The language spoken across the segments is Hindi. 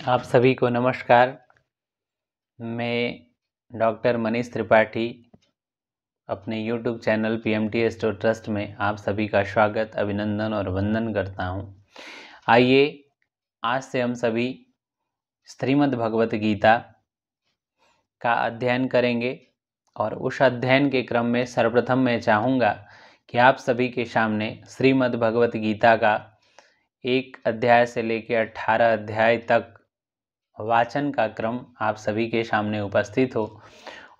आप सभी को नमस्कार। मैं डॉक्टर मनीष त्रिपाठी अपने YouTube channel PMT astro trust में आप सभी का स्वागत, अभिनंदन और वंदन करता हूं। आइए आज से हम सभी श्रीमद् भगवत गीता का अध्ययन करेंगे और उस अध्ययन के क्रम में सर्वप्रथम मैं चाहूँगा कि आप सभी के सामने श्रीमद् भगवत गीता का 1 अध्याय से लेकर 18 अध्याय तक वाचन का क्रम आप सभी के सामने उपस्थित हो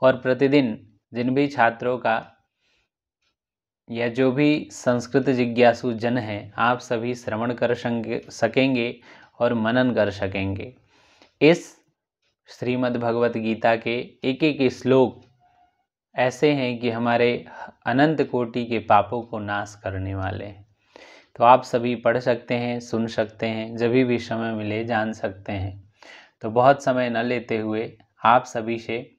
और प्रतिदिन जिन भी छात्रों का या जो भी संस्कृत जिज्ञासु जन हैं, आप सभी श्रवण कर सकेंगे और मनन कर सकेंगे। इस श्रीमद् भगवत गीता के एक एक श्लोक ऐसे हैं कि हमारे अनंत कोटि के पापों को नाश करने वाले हैं। तो आप सभी पढ़ सकते हैं, सुन सकते हैं, जब भी समय मिले जान सकते हैं। तो बहुत समय न लेते हुए आप सभी से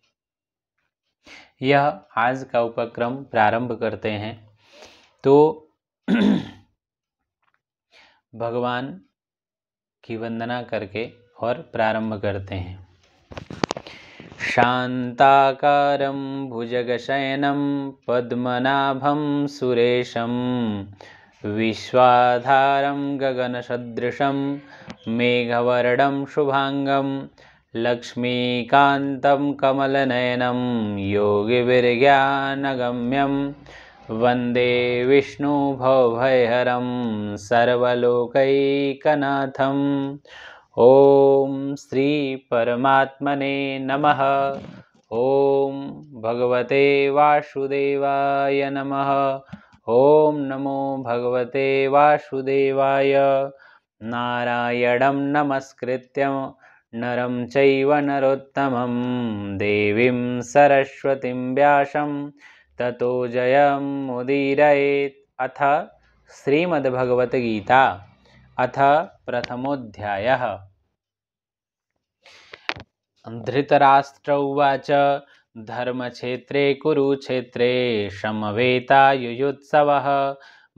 यह आज का उपक्रम प्रारंभ करते हैं। तो भगवान की वंदना करके और प्रारंभ करते हैं। शांताकारं भुजगशयनं पद्मनाभं सुरेशं विश्वाधारं गगनसदृशं मेघवर्णं शुभांगं लक्ष्मीकान्तं कमलनयनं योगिविज्ञानगम्यं वन्दे विष्णुभवभयहरं सर्वलोकैकनाथम्। ओम श्री परमात्मने नमः। ओम भगवते वासुदेवाय नमः। ओम नमो भगवते वासुदेवाय। नारायणं नमस्कृत्यं नरं चैव नरोत्तमं देवीं सरस्वतीं व्यासं ततो जयमुदीरयेत्। अथ श्रीमद्भगवद्गीता अथ प्रथमोऽध्यायः। धृतराष्ट्र उवाच धर्मक्षेत्रे कुरुक्षेत्रे समवेतायुयुत्सवः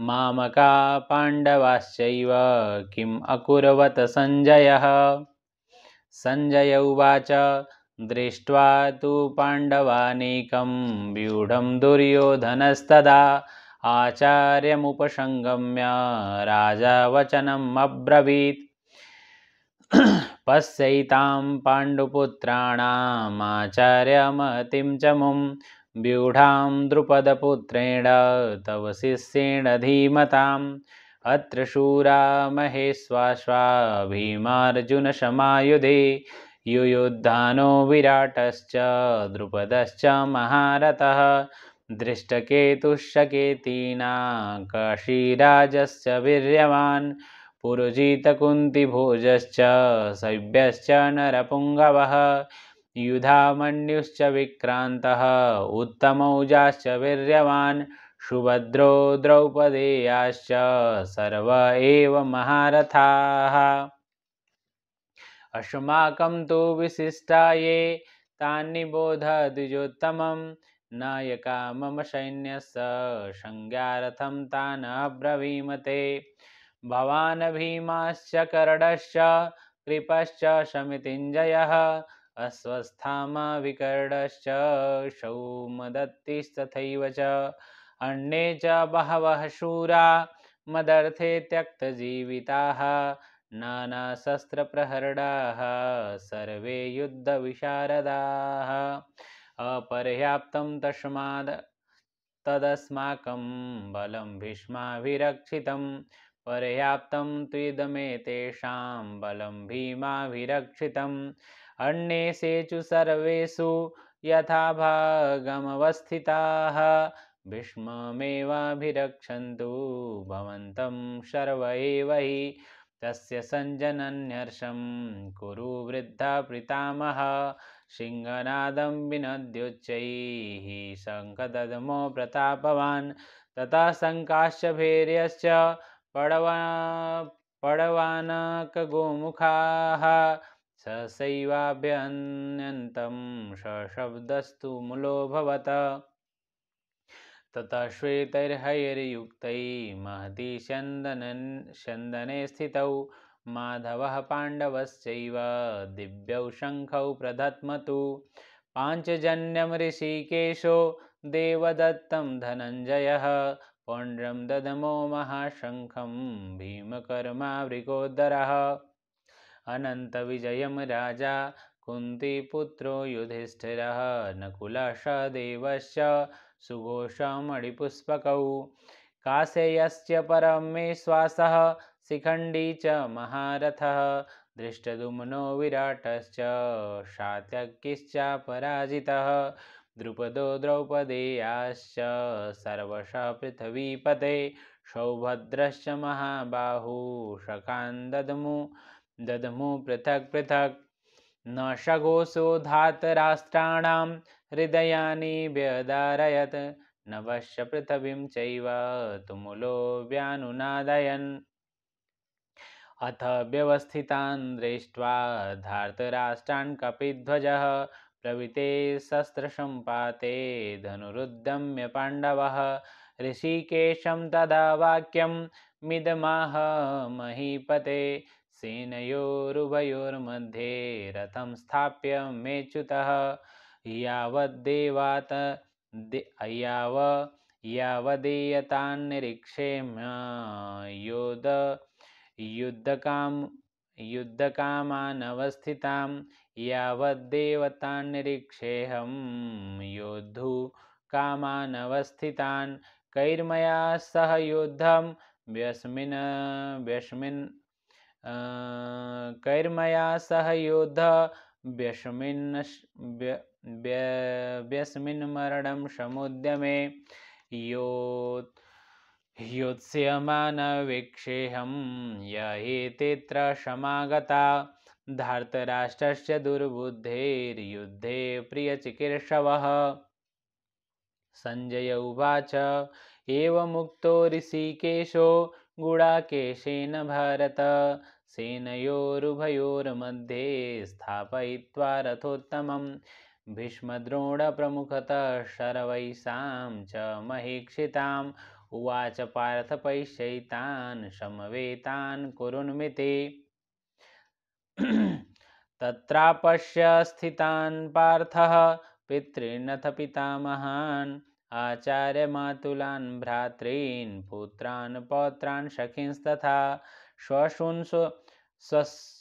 मामका पाण्डवाश्चैव किम् अकुर्वत सञ्जयः। सञ्जय उवाच दृष्ट्वा तु पाण्डवानीकं व्यूढं दुर्योधनस्तदा आचार्यमुपसंगम्य राजा वचनम् अब्रवीत्। पश्यैतां पाण्डुपुत्राणाम् आचार्यमतिं च मुं व्यूढां द्रुपदपुत्रेण तव शिष्येण धीमताम्। अत्र शूरा महेश्वाश्वा भीमार्जुनसमायुधे युयुधानो विराटश्च द्रुपदश्च महारथः दृष्टकेतुश्चकेतीना काशीराजश्च वीर्यवान् पुरुजितकुन्तिभोजश्च शैब्यश्च नरपुङ्गवः युधामन्युश्च विक्रान्तः उत्तमौजाश्च वीर्यवान् सुभद्रो द्रौपदेयाश्च सर्व एव महारथाः। अस्माकं तु विशिष्टा ये तान्निबोध द्विजोत्तमं नायका मम सैन्यस्य संज्ञार्थं तान् अब्रवीमते। भवान् भीमाश्च कर्णश्च कृपश्च समितिञ्जयः अश्वस्थामा विकर्णश्च सौमदत्तिस्तथैव च अन्ये च बहवः शूरा मदर्थे त्यक्तजीविताः नानाशस्त्रप्रहरणाः सर्वे युद्धविशारदाः। अपर्याप्तं तदस्माकं बलं भीष्माभिरक्षितं पर्याप्तं त्विदमेतेषां बलं भीमाभिरक्षितम्। अन्येषु सर्वेषु यथाभागमवस्थिताः भीष्ममेवाभिरक्षन्तु भवन्तं सर्व एव हि। तस्य सञ्जनन्यर्षं कुरु वृद्धा पितामहः सिंहनादं विनद्योच्चैः शङ्खदद्मो प्रतापवान्। तथा शङ्काश्च भैर्यश्च पडवानकगोमुखाः सहसैवाभ्यन्यन्तं सशब्दस्तु मूलोऽभवत्। ततः श्वेतैर्हयैर्युक्तैः महती स्यन्दने स्थितौ माधवः पाण्डवश्चैव दिव्यौ शङ्खौ प्रदध्मतु पाञ्चजन्यं ऋषिकेशो देवदत्तं धनञ्जयः पौण्ड्रं ददमो महाशङ्खं भीमकर्मा वृकोदरः अनन्तविजयं राजा कुन्तीपुत्रो युधिष्ठिरः नकुलः सहदेवश्च सुघोषमणिपुष्पकौ कासेयस्य परमेश्वासः शिखण्डी च महारथः धृष्टद्युम्नो विराटश्च शात्यकिश्चापराजितः द्रुपदो द्रौपदेयाश्च सर्वशः पृथिवीपते सौभद्रश्च महाबाहु सखान् ददमु पृथक् पृथक् न सघोषो धातराष्ट्राणां हृदयानि व्यदारयत् नभश्च पृथिवीं चैव तुमुलो व्यानुनादयन् अथ व्यवस्थितान् दृष्ट्वा धार्तराष्ट्रान् कपिध्वजः प्रवृते शस्त्रसम्पाते धनुरुद्यम्य पाण्डवः ऋषिकेशं तदा वाक्यं मिदमाह महीपते सेनयोरुभयोर्मध्ये रथं स्थाप्य मेच्युतः यावदेयतान्निरीक्षेम्य युद्धकामानवस्थितां यावद्देवतान्निरीक्षेऽहं योद्धुकामानवस्थितान् कैर्मया सह युद्धं कैर्मया सह युद्ध व्यस्मिन्मरणं समुद्यमे योत्स्यमानवीक्षेऽहं य एतेऽत्र समागता धार्तराष्ट्रस्य दुर्बुद्धेर्युद्धे प्रियचिकीर्षवः सञ्जय उवाच एवमुक्तो ऋषिकेशो गुडाकेशेन भारत सेनयोरुभयोर्मध्ये स्थापयित्वा रथोत्तमं भीष्मद्रोणप्रमुखतः शर्वैषां च महीक्षिताम् उवाच पार्थ पैश्यैतान् समवेतान् कुरुन्मिते तत्रापश्य स्थितान् पार्थः पितॄनथ पितामहान् आचार्यमातुलान् भ्रातॄन् पुत्रान् पौत्रान् सखींस्तथा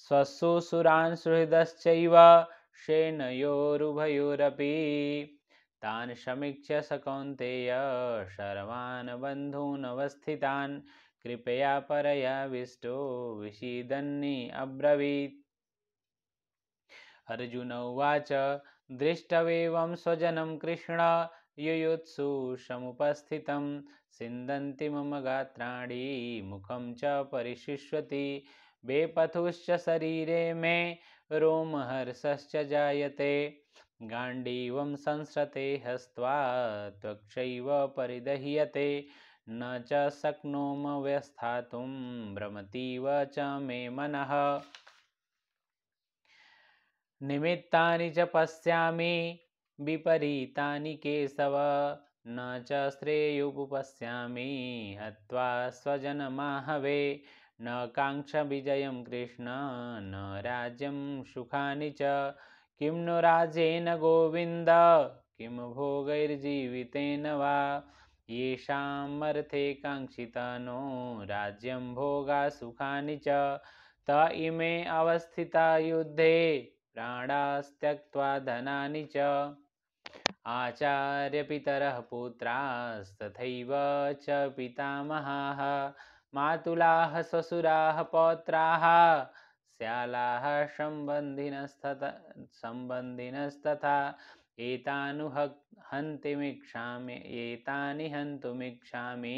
श्वशुरान् सुहृदश्चैव सेनयोरुभयोरपि तान् समीक्ष्य स कौन्तेय सर्वान् बन्धूनवस्थितान् कृपया परयाविष्टो विषीदन्नि अब्रवीत् अर्जुन उवाच दृष्टवेवं स्वजनं कृष्ण युयुत्सु समुपस्थितं सिन्दन्ति मम गात्राणि मुखं च परिशुष्वति वेपथुश्च शरीरे मे रोमहर्षश्च जायते गाण्डीवं संसृते हस्त्वा त्वक्षैव परिदह्यते न च शक्नोम व्यस्थातुं भ्रमतीव च मे मनः निमित्तानि च पश्यामि विपरीतानि केशव न च श्रेयोपपश्यामि हत्वा स्वजनमाहवे न काङ्क्ष विजयं कृष्ण न राज्यं सुखानि च किं नो राज्येन गोविन्द किं भोगैर्जीवितेन वा येषामर्थे काङ्क्षितानो राज्यं भोगा सुखानि च त इमे अवस्थिता युद्धे प्राणास्त्यक्त्वा धनानि च आचार्यपितरः पुत्रास्तथैव च पितामहाः मातुलाः श्वशुराः पौत्राः श्यालाः सम्बन्धिनस्तथा एतानि हन्तुमिच्छामि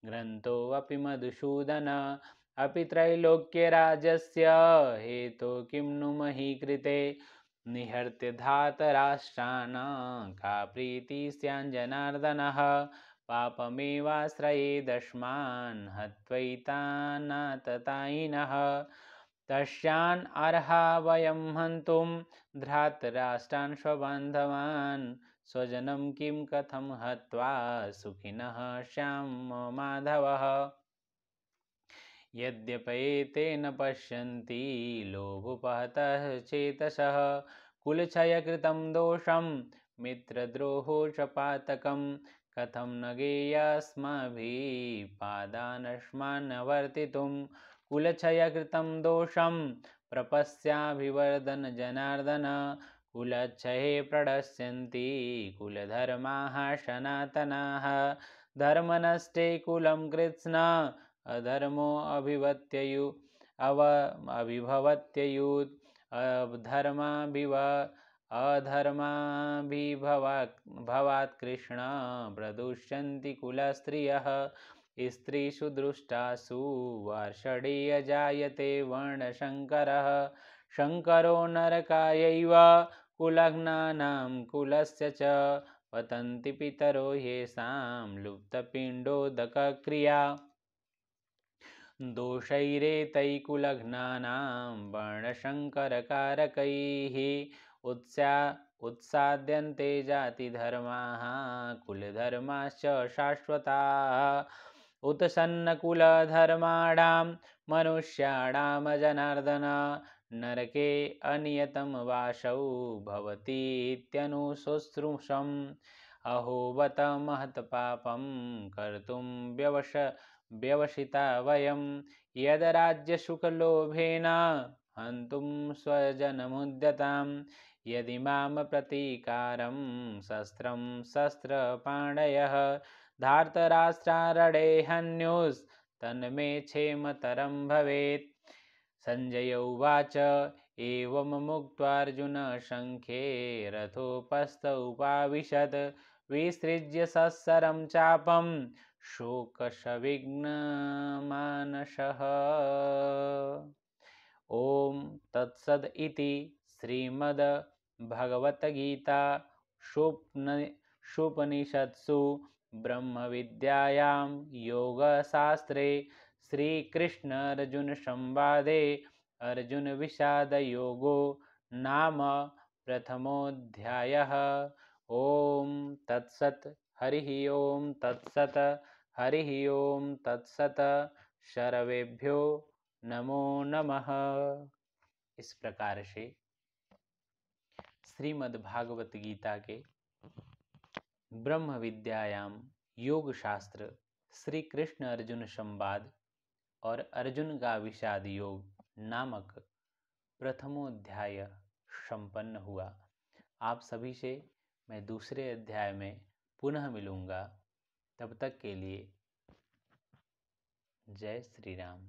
ग्रन्थोऽपि मधुसूदन अपि त्रैलोक्यराजस्य हेतो किं नु मही कृते निहर्त्य धातराष्ट्राणां का प्रीतिः स्याज्जनार्दनः पापमेवाश्रयेदस्मान् हत्वैतानाततायिनः तस्यान् अर्हा वयं हन्तुं धृतराष्ट्रान् स्वबान्धवान् स्वजनं किं कथं हत्वा सुखिनः स्याम माधवः यद्यपैते न पश्यन्ति लोभोपहतः चेतसः कुलक्षयकृतं दोषं मित्रद्रोहो च पातकं कथं न गेयास्माभिः पादानश्मान्नवर्तितुं कुलक्षयकृतं दोषं प्रपश्याभिवर्धन जनार्दन कुलक्षये प्रणश्यन्ति कुलधर्माः सनातनाः धर्मनष्टे कुलं कृत्स्न अधर्मो अभिभवत्ययुत् अधर्माभिभवात् कृष्ण प्रदुष्यन्ति कुलस्त्रियः स्त्रीषु दृष्टासु वार्षणेय जायते वर्णशङ्करः शङ्करो नरकायैव कुलघ्नानां कुलस्य च पतन्ति पितरो येषां लुप्तपिण्डोदकक्रिया दोषैरेतैकुलघ्नानां वर्णशङ्करकारकैः उत्साद्यन्ते जातिधर्माः कुलधर्माश्च शाश्वताः उत्सन्नकुलधर्माणां मनुष्याणां जनार्दन नरके अनियतं वासौ भवतीत्यनुशुश्रूषम् अहो बत महत्पापं कर्तुं व्यवसिता वयं यद्राज्यसुखलोभेन हन्तुं स्वजनमुद्यतां यदि मां प्रतीकारं शस्त्रं शस्त्रपाणयः धार्तराष्ट्रारणे हन्युस्तन्मे क्षेमतरं भवेत्। संजय उवाच एवं मुक्त्वार्जुन शङ्खे रथोपस्थ उपाविशत् विसृज्य सत्सरं चापं शोकसंविघ्नमानसः। ॐ तत्सद् इति श्रीमद्भगवद्गीतासूपनिषत्सु ब्रह्मविद्यायां योगशास्त्रे श्रीकृष्णार्जुनसंवादे अर्जुनविषादयोगो नाम प्रथमोऽध्यायः। ॐ तत्सत्। हरिः ओं तत्सत्। हरिः ओं तत्सत्। सर्वेभ्यो नमो नमः। इस प्रकार से श्रीमद्भागवत गीता के ब्रह्म विद्यायाम योग शास्त्र श्री कृष्ण अर्जुन संवाद और अर्जुन का विषाद योग नामक प्रथमोध्याय संपन्न हुआ। आप सभी से मैं दूसरे अध्याय में पुनः मिलूंगा। तब तक के लिए जय श्री राम।